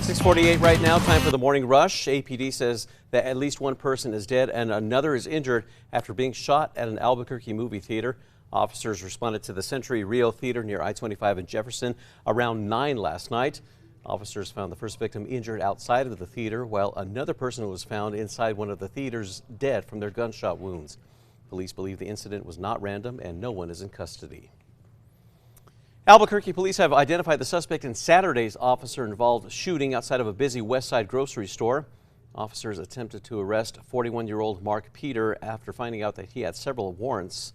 6:48 right now, time for the morning rush. APD says that at least one person is dead and another is injured after being shot at an Albuquerque movie theater. Officers responded to the Century Rio Theater near I-25 in Jefferson around 9 last night. Officers found the first victim injured outside of the theater, while another person was found inside one of the theaters dead from their gunshot wounds. Police believe the incident was not random and no one is in custody. Albuquerque police have identified the suspect in Saturday's officer-involved shooting outside of a busy West Side grocery store. Officers attempted to arrest 41-year-old Mark Peter after finding out that he had several warrants.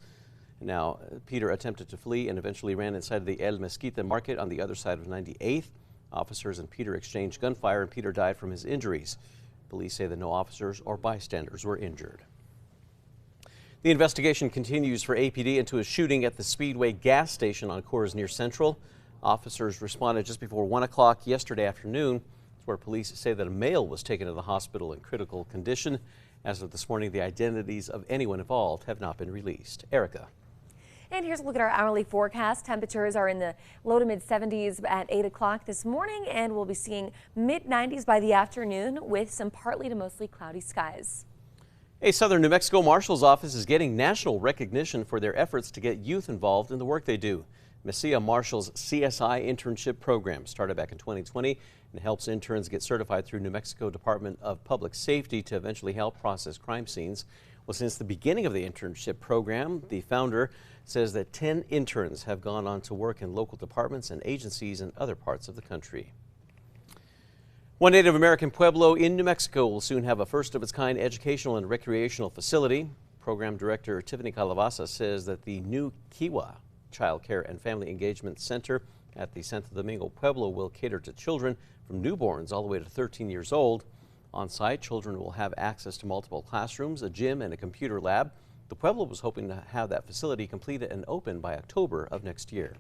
Now, Peter attempted to flee and eventually ran inside the El Mezquita market on the other side of 98th. Officers and Peter exchanged gunfire and Peter died from his injuries. Police say that no officers or bystanders were injured. The investigation continues for APD into a shooting at the Speedway gas station on Coors near Central. Officers responded just before 1 o'clock yesterday afternoon, where police say that a male was taken to the hospital in critical condition. As of this morning, the identities of anyone involved have not been released. Erica. And here's a look at our hourly forecast. Temperatures are in the low to mid 70s at 8 o'clock this morning, and we'll be seeing mid 90s by the afternoon with some partly to mostly cloudy skies. A Southern New Mexico Marshal's Office is getting national recognition for their efforts to get youth involved in the work they do. Mesilla Marshall's CSI internship program started back in 2020 and helps interns get certified through New Mexico Department of Public Safety to eventually help process crime scenes. Well, since the beginning of the internship program, the founder says that 10 interns have gone on to work in local departments and agencies in other parts of the country. One Native American Pueblo in New Mexico will soon have a first-of-its-kind educational and recreational facility. Program Director Tiffany Calabaza says that the new Kiwa Child Care and Family Engagement Center at the Santo Domingo Pueblo will cater to children from newborns all the way to 13 years old. On site, children will have access to multiple classrooms, a gym, and a computer lab. The Pueblo was hoping to have that facility completed and open by October of next year.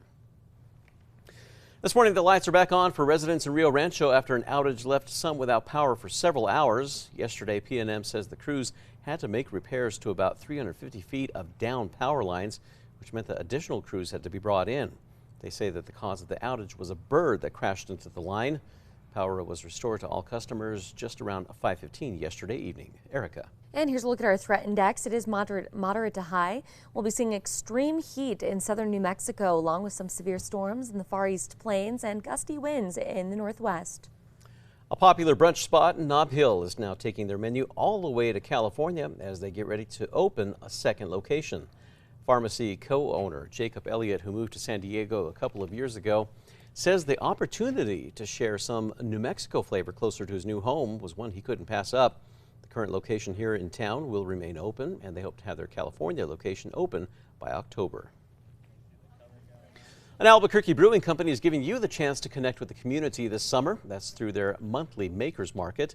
This morning, the lights are back on for residents in Rio Rancho after an outage left some without power for several hours. Yesterday, PNM says the crews had to make repairs to about 350 feet of down power lines, which meant that additional crews had to be brought in. They say that the cause of the outage was a bird that crashed into the line. Power was restored to all customers just around 5:15 yesterday evening. Erica. And here's a look at our threat index. It is moderate to high. We'll be seeing extreme heat in southern New Mexico, along with some severe storms in the far east plains and gusty winds in the northwest. A popular brunch spot in Nob Hill is now taking their menu all the way to California as they get ready to open a second location. Pharmacy co-owner Jacob Elliott, who moved to San Diego a couple of years ago, says the opportunity to share some New Mexico flavor closer to his new home was one he couldn't pass up. The current location here in town will remain open, and they hope to have their California location open by October. An Albuquerque brewing company is giving you the chance to connect with the community this summer. That's through their monthly Makers Market.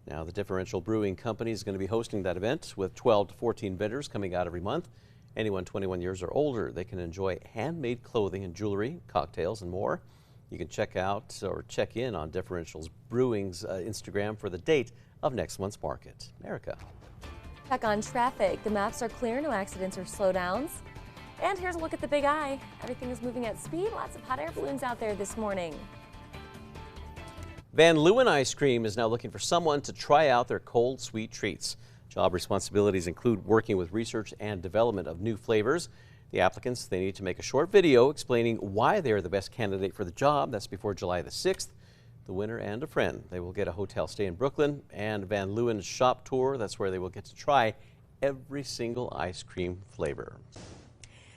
Now, the Differential Brewing Company is going to be hosting that event with 12 to 14 vendors coming out every month. Anyone 21 years or older, they can enjoy handmade clothing and jewelry, cocktails, and more. You can check out or check in on Differential's Brewing's Instagram for the date of next month's market. Erica. Check on traffic. The maps are clear, no accidents or slowdowns. And here's a look at the Big Eye. Everything is moving at speed. Lots of hot air balloons out there this morning. Van Leeuwen Ice Cream is now looking for someone to try out their cold, sweet treats. Job responsibilities include working with research and development of new flavors. The applicants, they need to make a short video explaining why they are the best candidate for the job. That's before July the 6th. The winner and a friend, they will get a hotel stay in Brooklyn and Van Leeuwen's shop tour. That's where they will get to try every single ice cream flavor.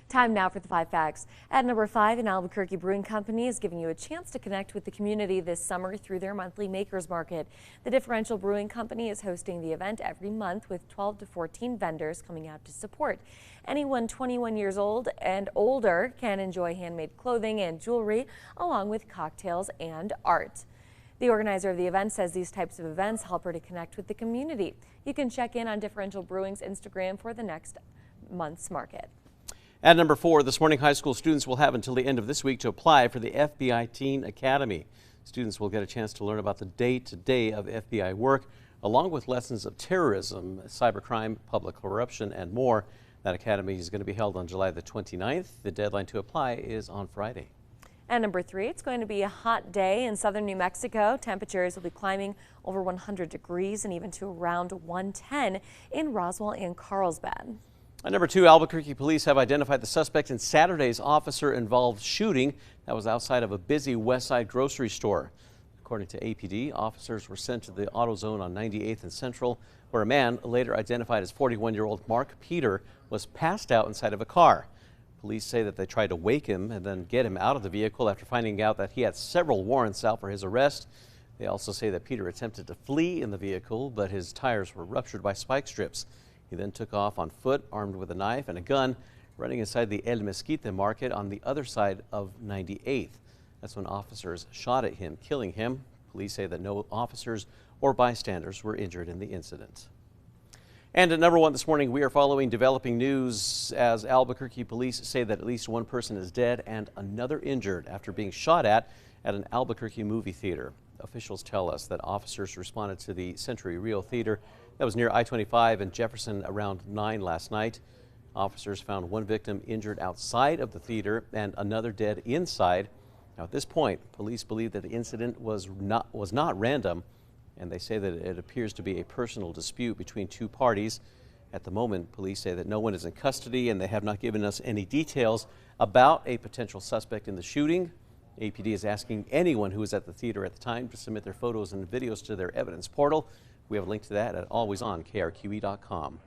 Time now for the 5 facts. At number 5, an Albuquerque Brewing Company is giving you a chance to connect with the community this summer through their monthly Makers Market. The Differential Brewing Company is hosting the event every month with 12 to 14 vendors coming out to support. Anyone 21 years old and older can enjoy handmade clothing and jewelry along with cocktails and art. The organizer of the event says these types of events help her to connect with the community. You can check in on Differential Brewing's Instagram for the next month's market. At number 4, this morning high school students will have until the end of this week to apply for the FBI Teen Academy. Students will get a chance to learn about the day-to-day of FBI work, along with lessons of terrorism, cybercrime, public corruption, and more. That academy is going to be held on July the 29th. The deadline to apply is on Friday. And number 3, it's going to be a hot day in southern New Mexico. Temperatures will be climbing over 100 degrees and even to around 110 in Roswell and Carlsbad. And number 2, Albuquerque police have identified the suspect in Saturday's officer-involved shooting that was outside of a busy West Side grocery store. According to APD, officers were sent to the auto zone on 98th and Central, where a man, later identified as 41-year-old Mark Peter, was passed out inside of a car. Police say that they tried to wake him and then get him out of the vehicle after finding out that he had several warrants out for his arrest. They also say that Peter attempted to flee in the vehicle, but his tires were ruptured by spike strips. He then took off on foot, armed with a knife and a gun, running inside the El Mezquite market on the other side of 98th. That's when officers shot at him, killing him. Police say that no officers or bystanders were injured in the incident. And at number 1 this morning, we are following developing news as Albuquerque police say that at least one person is dead and another injured after being shot at an Albuquerque movie theater. Officials tell us that officers responded to the Century Rio Theater that was near I-25 and Jefferson around 9 last night. Officers found one victim injured outside of the theater and another dead inside. Now, at this point, police believe that the incident was not random, and they say that it appears to be a personal dispute between two parties. At the moment, police say that no one is in custody, and they have not given us any details about a potential suspect in the shooting. APD is asking anyone who was at the theater at the time to submit their photos and videos to their evidence portal. We have a link to that at alwaysonkRQE.com.